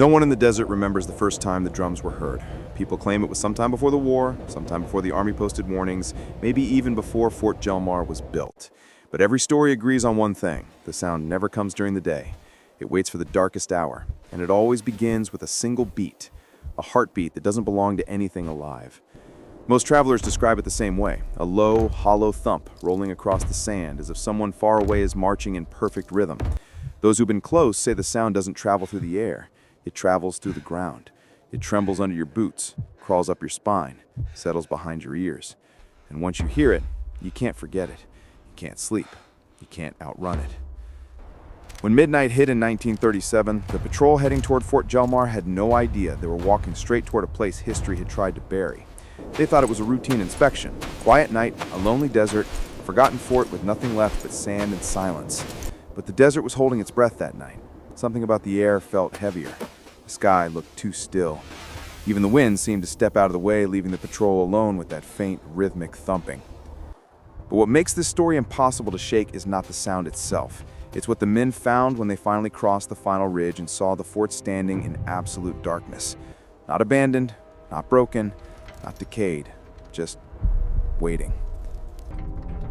No one in the desert remembers the first time the drums were heard. People claim it was sometime before the war, sometime before the army posted warnings, maybe even before Fort Jel Mar was built. But every story agrees on one thing: the sound never comes during the day. It waits for the darkest hour, and it always begins with a single beat, a heartbeat that doesn't belong to anything alive. Most travelers describe it the same way: a low, hollow thump rolling across the sand, as if someone far away is marching in perfect rhythm. Those who've been close say the sound doesn't travel through the air. It travels through the ground. It trembles under your boots, crawls up your spine, settles behind your ears. And once you hear it, you can't forget it. You can't sleep. You can't outrun it. When midnight hit in 1937, the patrol heading toward Fort Jel Mar had no idea they were walking straight toward a place history had tried to bury. They thought it was a routine inspection. Quiet night, a lonely desert, a forgotten fort with nothing left but sand and silence. But the desert was holding its breath that night. Something about the air felt heavier. The sky looked too still. Even the wind seemed to step out of the way, leaving the patrol alone with that faint, rhythmic thumping. But what makes this story impossible to shake is not the sound itself. It's what the men found when they finally crossed the final ridge and saw the fort standing in absolute darkness. Not abandoned, not broken, not decayed, just waiting.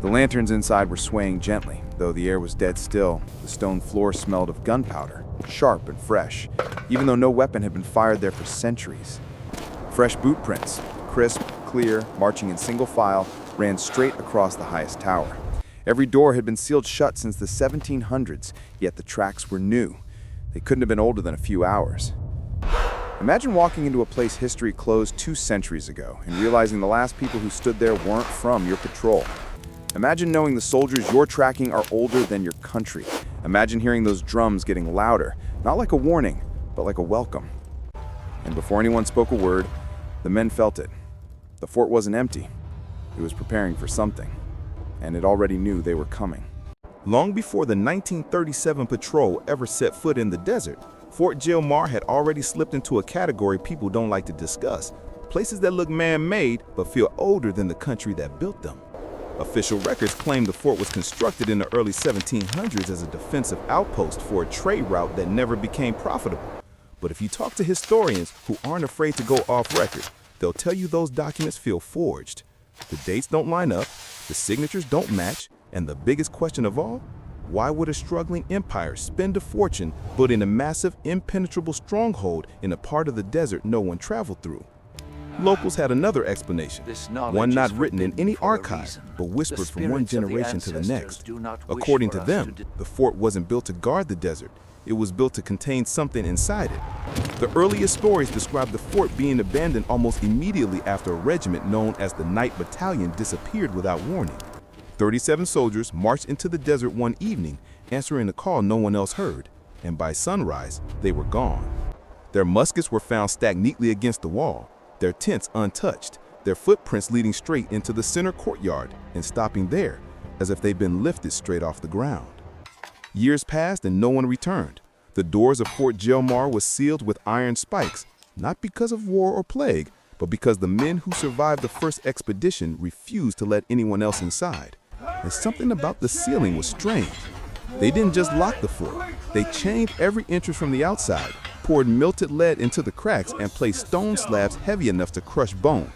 The lanterns inside were swaying gently, though the air was dead still. The stone floor smelled of gunpowder, sharp and fresh, even though no weapon had been fired there for centuries. Fresh boot prints, crisp, clear, marching in single file, ran straight across the highest tower. Every door had been sealed shut since the 1700s, yet the tracks were new. They couldn't have been older than a few hours. Imagine walking into a place history closed 2 centuries ago and realizing the last people who stood there weren't from your patrol. Imagine knowing the soldiers you're tracking are older than your country. Imagine hearing those drums getting louder, not like a warning, but like a welcome. And before anyone spoke a word, the men felt it. The fort wasn't empty. It was preparing for something, and it already knew they were coming. Long before the 1937 patrol ever set foot in the desert, Fort Jel Mar had already slipped into a category people don't like to discuss: places that look man-made but feel older than the country that built them. Official records claim the fort was constructed in the early 1700s as a defensive outpost for a trade route that never became profitable. But if you talk to historians who aren't afraid to go off record, they'll tell you those documents feel forged. The dates don't line up, the signatures don't match, and the biggest question of all: why would a struggling empire spend a fortune building a massive, impenetrable stronghold in a part of the desert no one traveled through? Locals had another explanation, one not written in any archive, but whispered from one generation to the next. According to them, the fort wasn't built to guard the desert. It was built to contain something inside it. The earliest stories describe the fort being abandoned almost immediately after a regiment known as the Battalion disappeared without warning. 37 soldiers marched into the desert one evening, answering a call no one else heard, and by sunrise, they were gone. Their muskets were found stacked neatly against the wall, their tents untouched, their footprints leading straight into the center courtyard and stopping there, as if they'd been lifted straight off the ground. Years passed and no one returned. The doors of Fort Jel Mar were sealed with iron spikes, not because of war or plague, but because the men who survived the first expedition refused to let anyone else inside. And something about the sealing was strange. They didn't just lock the fort, they chained every entrance from the outside, poured melted lead into the cracks, and placed stone slabs heavy enough to crush bone.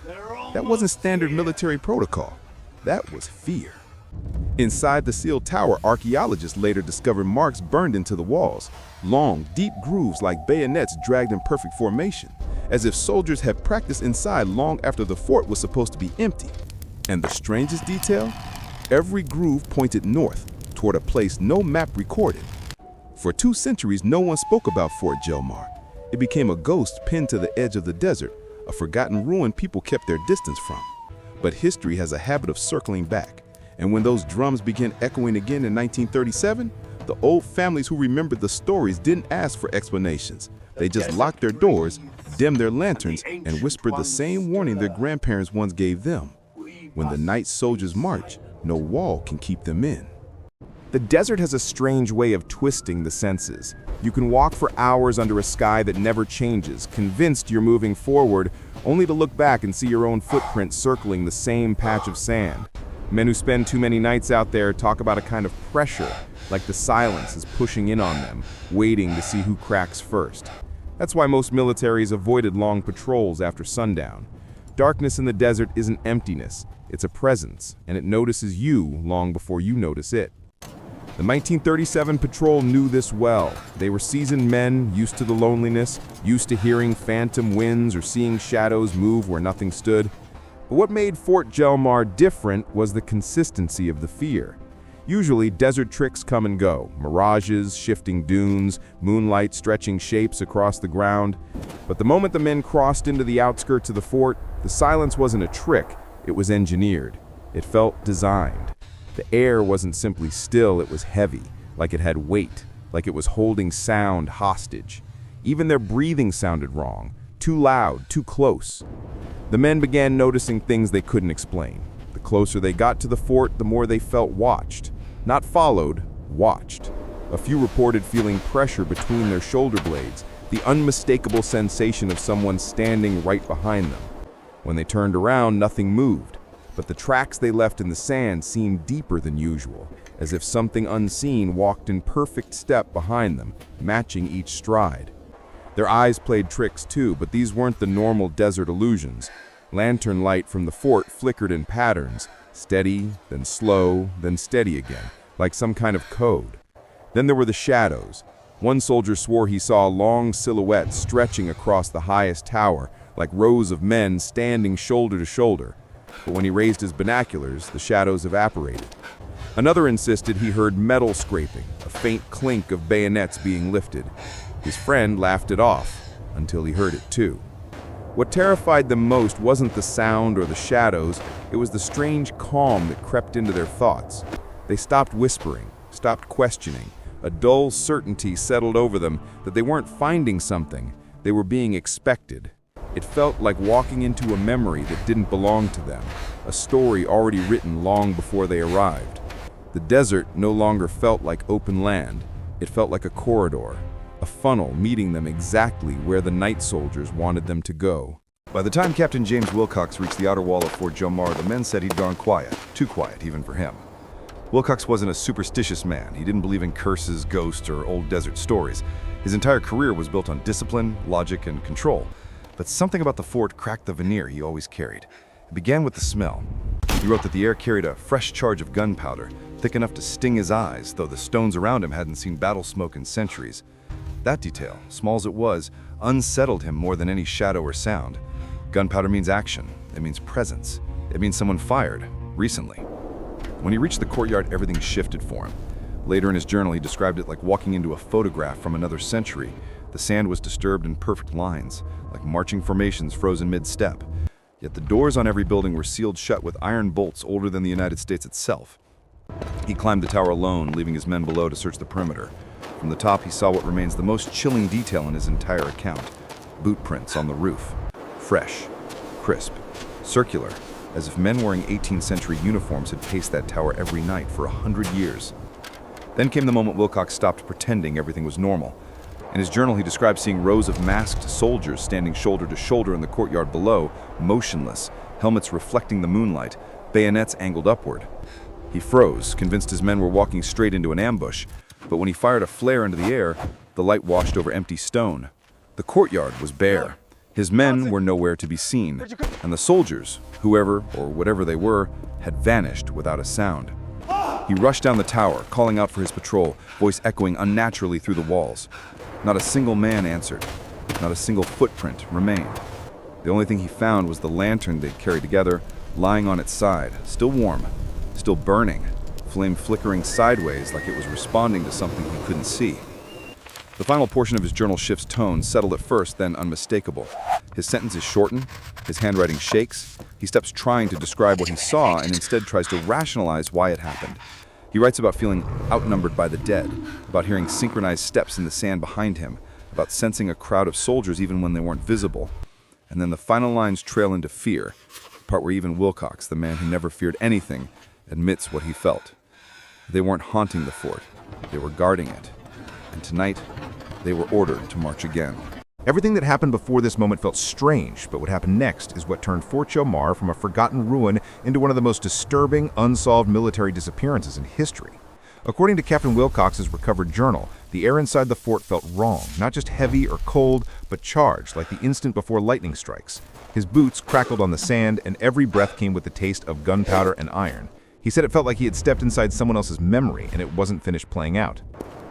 That wasn't standard military protocol. That was fear. Inside the sealed tower, archaeologists later discovered marks burned into the walls, long, deep grooves like bayonets dragged in perfect formation, as if soldiers had practiced inside long after the fort was supposed to be empty. And the strangest detail? Every groove pointed north, toward a place no map recorded. For 2 centuries, no one spoke about Fort Jel Mar. It became a ghost pinned to the edge of the desert, a forgotten ruin people kept their distance from. But history has a habit of circling back, and when those drums began echoing again in 1937, the old families who remembered the stories didn't ask for explanations. They just locked their doors, dimmed their lanterns, and whispered the same warning their grandparents once gave them: when the night soldiers march, no wall can keep them in. The desert has a strange way of twisting the senses. You can walk for hours under a sky that never changes, convinced you're moving forward, only to look back and see your own footprint circling the same patch of sand. Men who spend too many nights out there talk about a kind of pressure, like the silence is pushing in on them, waiting to see who cracks first. That's why most militaries avoided long patrols after sundown. Darkness in the desert isn't emptiness, it's a presence, and it notices you long before you notice it. The 1937 patrol knew this well. They were seasoned men, used to the loneliness, used to hearing phantom winds or seeing shadows move where nothing stood. But what made Fort Jel Mar different was the consistency of the fear. Usually, desert tricks come and go, mirages, shifting dunes, moonlight stretching shapes across the ground. But the moment the men crossed into the outskirts of the fort, the silence wasn't a trick, it was engineered. It felt designed. The air wasn't simply still, it was heavy, like it had weight, like it was holding sound hostage. Even their breathing sounded wrong, too loud, too close. The men began noticing things they couldn't explain. The closer they got to the fort, the more they felt watched. Not followed, watched. A few reported feeling pressure between their shoulder blades, the unmistakable sensation of someone standing right behind them. When they turned around, nothing moved. But the tracks they left in the sand seemed deeper than usual, as if something unseen walked in perfect step behind them, matching each stride. Their eyes played tricks too, but these weren't the normal desert illusions. Lantern light from the fort flickered in patterns, steady, then slow, then steady again, like some kind of code. Then there were the shadows. One soldier swore he saw a long silhouette stretching across the highest tower, like rows of men standing shoulder to shoulder. But when he raised his binoculars, the shadows evaporated. Another insisted he heard metal scraping, a faint clink of bayonets being lifted. His friend laughed it off, until he heard it too. What terrified them most wasn't the sound or the shadows, it was the strange calm that crept into their thoughts. They stopped whispering, stopped questioning. A dull certainty settled over them that they weren't finding something, they were being expected. It felt like walking into a memory that didn't belong to them, a story already written long before they arrived. The desert no longer felt like open land, it felt like a corridor, a funnel meeting them exactly where the night soldiers wanted them to go. By the time Captain James Wilcox reached the outer wall of Fort Jel Mar, the men said he'd gone quiet, too quiet even for him. Wilcox wasn't a superstitious man. He didn't believe in curses, ghosts, or old desert stories. His entire career was built on discipline, logic, and control. But something about the fort cracked the veneer he always carried. It began with the smell. He wrote that the air carried a fresh charge of gunpowder, thick enough to sting his eyes, though the stones around him hadn't seen battle smoke in centuries. That detail, small as it was, unsettled him more than any shadow or sound. Gunpowder means action. It means presence. It means someone fired, recently. When he reached the courtyard, everything shifted for him. Later in his journal, he described it like walking into a photograph from another century. The sand was disturbed in perfect lines, like marching formations frozen mid-step. Yet the doors on every building were sealed shut with iron bolts older than the United States itself. He climbed the tower alone, leaving his men below to search the perimeter. From the top, he saw what remains the most chilling detail in his entire account: boot prints on the roof. Fresh, crisp, circular, as if men wearing 18th century uniforms had paced that tower every night for 100 years. Then came the moment Wilcox stopped pretending everything was normal. In his journal, he described seeing rows of masked soldiers standing shoulder to shoulder in the courtyard below, motionless, helmets reflecting the moonlight, bayonets angled upward. He froze, convinced his men were walking straight into an ambush, but when he fired a flare into the air, the light washed over empty stone. The courtyard was bare. His men were nowhere to be seen, and the soldiers, whoever or whatever they were, had vanished without a sound. He rushed down the tower, calling out for his patrol, voice echoing unnaturally through the walls. Not a single man answered. Not a single footprint remained. The only thing he found was the lantern they'd carried together, lying on its side, still warm, still burning, flame flickering sideways like it was responding to something he couldn't see. The final portion of his journal shifts tone, settled at first, then unmistakable. His sentences shorten, his handwriting shakes. He stops trying to describe what he saw and instead tries to rationalize why it happened. He writes about feeling outnumbered by the dead, about hearing synchronized steps in the sand behind him, about sensing a crowd of soldiers even when they weren't visible. And then the final lines trail into fear, the part where even Wilcox, the man who never feared anything, admits what he felt. They weren't haunting the fort, they were guarding it. And tonight, they were ordered to march again. Everything that happened before this moment felt strange, but what happened next is what turned Fort Jel Mar from a forgotten ruin into one of the most disturbing, unsolved military disappearances in history. According to Captain Wilcox's recovered journal, the air inside the fort felt wrong, not just heavy or cold, but charged, like the instant before lightning strikes. His boots crackled on the sand, and every breath came with the taste of gunpowder and iron. He said it felt like he had stepped inside someone else's memory, and it wasn't finished playing out.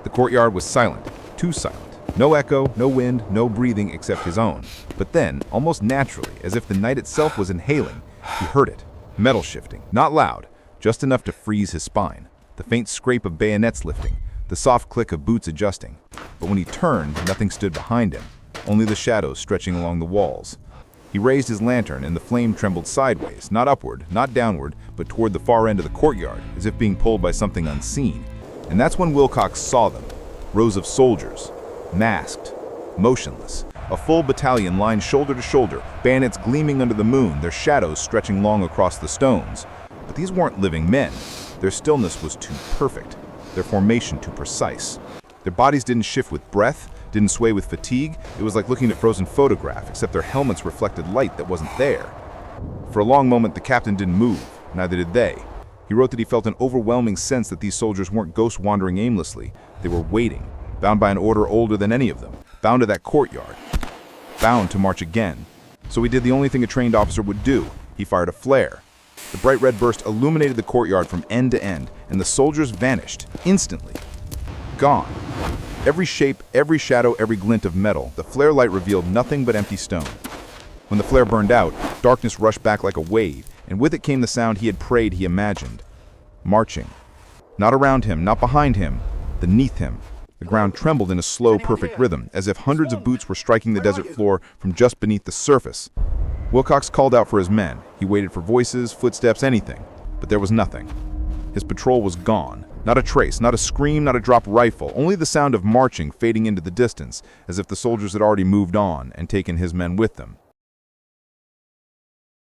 The courtyard was silent, too silent. No echo, no wind, no breathing except his own. But then, almost naturally, as if the night itself was inhaling, he heard it. Metal shifting, not loud, just enough to freeze his spine. The faint scrape of bayonets lifting, the soft click of boots adjusting. But when he turned, nothing stood behind him, only the shadows stretching along the walls. He raised his lantern and the flame trembled sideways, not upward, not downward, but toward the far end of the courtyard, as if being pulled by something unseen. And that's when Wilcox saw them. Rows of soldiers, masked, motionless. A full battalion lined shoulder to shoulder, bayonets gleaming under the moon, their shadows stretching long across the stones. But these weren't living men. Their stillness was too perfect, their formation too precise. Their bodies didn't shift with breath, didn't sway with fatigue. It was like looking at a frozen photograph, except their helmets reflected light that wasn't there. For a long moment, the captain didn't move, neither did they. He wrote that he felt an overwhelming sense that these soldiers weren't ghosts wandering aimlessly. They were waiting, bound by an order older than any of them, bound to that courtyard, bound to march again. So he did the only thing a trained officer would do. He fired a flare. The bright red burst illuminated the courtyard from end to end, and the soldiers vanished, instantly. Gone. Every shape, every shadow, every glint of metal, the flare light revealed nothing but empty stone. When the flare burned out, darkness rushed back like a wave, and with it came the sound he had prayed he imagined. Marching. Not around him, not behind him, beneath him. The ground trembled in a slow, perfect rhythm, as if hundreds of boots were striking the desert floor from just beneath the surface. Wilcox called out for his men. He waited for voices, footsteps, anything. But there was nothing. His patrol was gone. Not a trace, not a scream, not a dropped rifle, only the sound of marching fading into the distance, as if the soldiers had already moved on and taken his men with them.